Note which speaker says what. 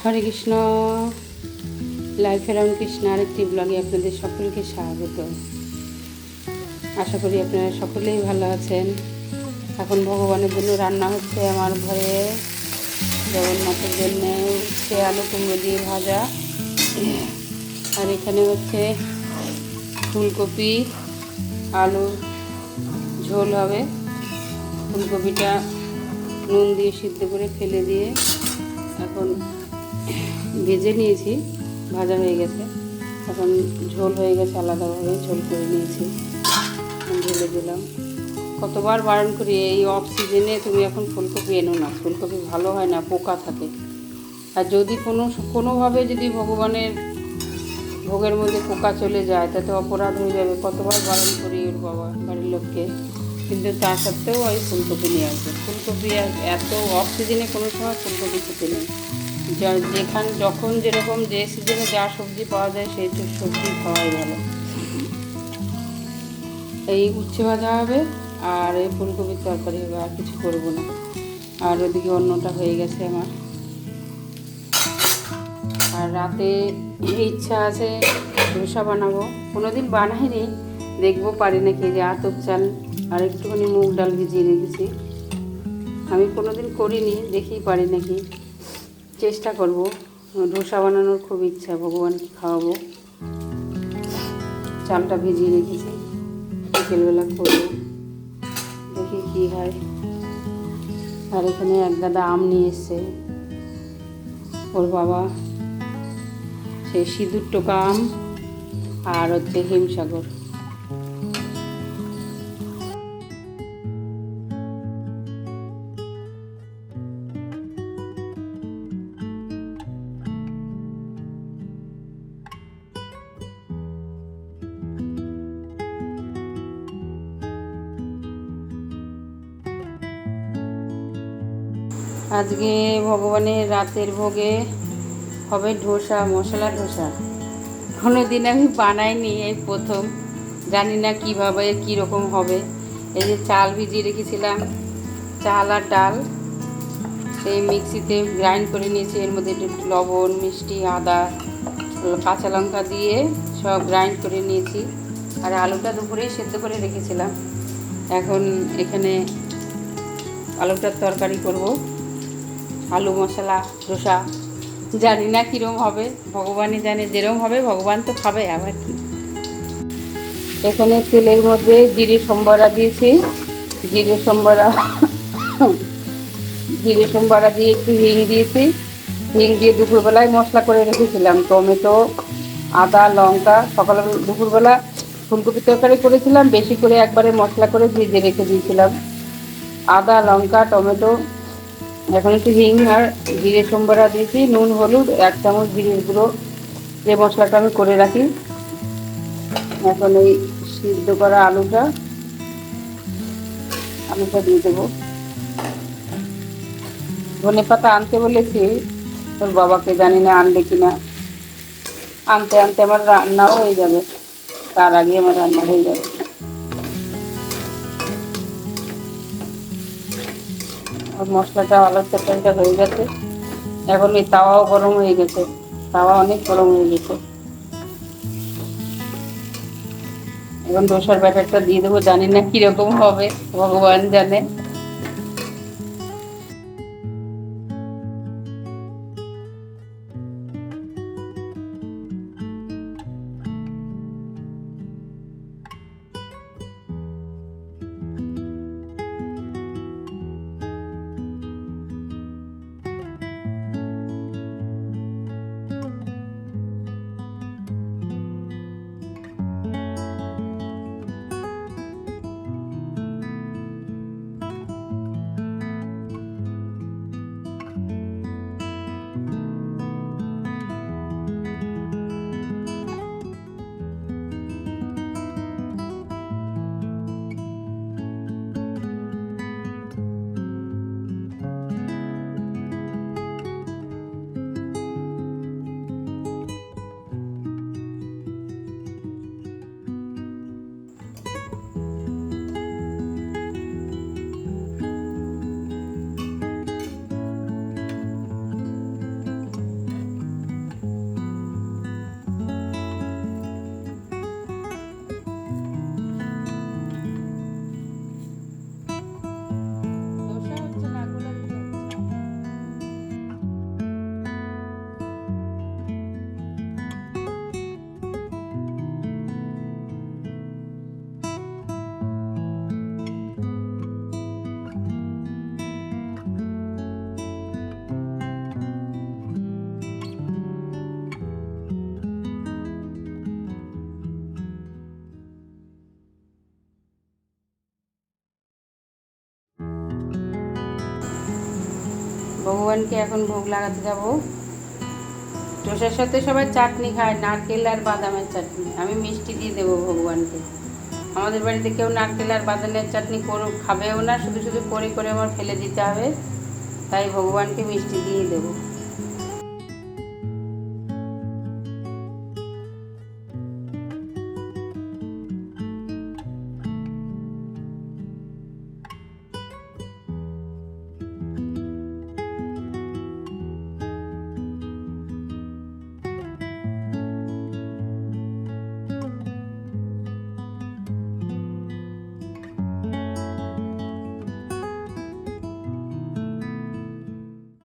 Speaker 1: হরে কৃষ্ণ। লাইফে রামকৃষ্ণ আরেকটি ব্লগে আপনাদের সকলকে স্বাগত। আশা করি আপনারা সকলেই ভালো আছেন। এখন ভগবানের জন্য রান্না হচ্ছে আমার ঘরে। জগন্নাথের জন্য হচ্ছে আলু কুমড়ো দিয়ে ভাজা, আর এখানে হচ্ছে ফুলকপি আলুর ঝোল হবে। ফুলকপিটা নুন দিয়ে সিদ্ধ করে ফেলে দিয়ে এখন ভেজে নিয়েছি, ভাজা হয়ে গেছে। এখন ঝোল হয়ে গেছে, আলাদাভাবে ঝোল করে নিয়েছি, ঢেলে দিলাম। কতবার বারণ করি, এই অফ সিজনে তুমি এখন ফুলকপি এনো না, ফুলকপি ভালো হয় না, পোকা থাকে। আর যদি কোনোভাবে যদি ভগবানের ভোগের মধ্যে পোকা চলে যায় তাতে অপরাধ হয়ে যাবে। কতবার বারণ করি ওর বাবা বাড়ির লোককে, কিন্তু তা সত্ত্বেও ওই ফুলকপি নিয়ে আসবে। ফুলকপি এত অফ সিজনে কোনো সময় ফুলকপি খেতে নেই। যখন যেরকম যে সিজনে যা সবজি পাওয়া যায় সেই সবজি খাওয়াই ভালো। এই উচ্ছে ভাজা হবে আর এই ফুলকপির তরকারি হবে, আর কিছু করবো না। আর ওদিকে অন্যটা হয়ে গেছে আমার। আর রাতে ইচ্ছা আছে ধোসা বানাবো। কোনোদিন বানাইনি, দেখবো পারি নাকি। যে আতপ চাল আর একটুখানি মুগ ডাল ভিজিয়ে রেখেছি, আমি কোনোদিন করিনি, দেখি পারি নাকি, চেষ্টা করব। ধোসা বানানোর খুব ইচ্ছা, ভগবানকে খাওয়াবো। চালটা ভিজিয়ে রেখেছি, বিকেলবেলা করবো, দেখি কী হয়। আর এখানে এক গাদা আম নিয়ে এসছে ওর বাবা, সেই সিঁদুর টোকা আম আর হচ্ছে হিমসাগর। আজকে ভগবানের রাতের ভোগে হবে ধোসা, মশলা ধোসা। কোনো দিন আমি বানাইনি, এই প্রথম। জানি না কীভাবে কীরকম হবে। এই যে চাল ভিজিয়ে রেখেছিলাম, চাল আর ডাল, সেই মিক্সিতে গ্রাইন্ড করে নিয়েছি। এর মধ্যে একটু লবণ, মিষ্টি, আদা, কাঁচা লঙ্কা দিয়ে সব গ্রাইন্ড করে নিয়েছি। আর আলুটা দুপুরেই সেদ্ধ করে রেখেছিলাম। এখন এখানে আলুটার তরকারি করব, আলু মশলা ধোসা। জানি না কীরকম হবে, ভগবানই জানে। যেরকম হবে ভগবান তো খাবে, আবার কি। এখানে তেলের মধ্যে জিরে সম্বরা দিয়েছি, জিরে সম্বরা দিয়ে একটু হিং দিয়েছি। হিং দিয়ে দুপুরবেলায় মশলা করে রেখেছিলাম, টমেটো, আদা, লঙ্কা। দুপুরবেলা ফুলকপি তরকারি করেছিলাম, বেশি করে একবারে মশলা করে ভেজে রেখে দিয়েছিলাম। আদা, লঙ্কা, টমেটো, এখন একটু হিং আর জিরে সম্বরা দিয়েছি, নুন, হলুদ, 1 চামচ জিরের গুঁড়ো, যে মশলাটা আমি করে রাখি। এখন এই সিদ্ধ করা আলুটা দিয়ে দেবো। ধনে পাতা আনতে বলেছি তোর বাবাকে, জানি না আনবে কিনা। আনতে আনতে আমার রান্নাও হয়ে যাবে, তার আগে আমার রান্না হয়ে যাবে। আর মশলাটা, আলুর তরকারিটা হয়ে গেছে। এখন এই তাওয়াও গরম হয়ে গেছে, তাওয়া অনেক গরম হয়ে গেছে। এখন ধোসার ব্যাটারটা দিয়ে দেবো, জানি না কিরকম হবে, ভগবান জানে। ভগবানকে এখন ভোগ লাগাতে যাব। ডোসার সাথে সবাই চাটনি খায়, নারকেল আর বাদামের চাটনি। আমি মিষ্টি দিয়ে দেবো ভগবানকে। আমাদের বাড়িতে কেউ নারকেল আর বাদামের চাটনি খাবেও না, শুধু শুধু করে করে আমার ফেলে দিতে হবে, তাই ভগবানকে মিষ্টি দিয়ে দেবো।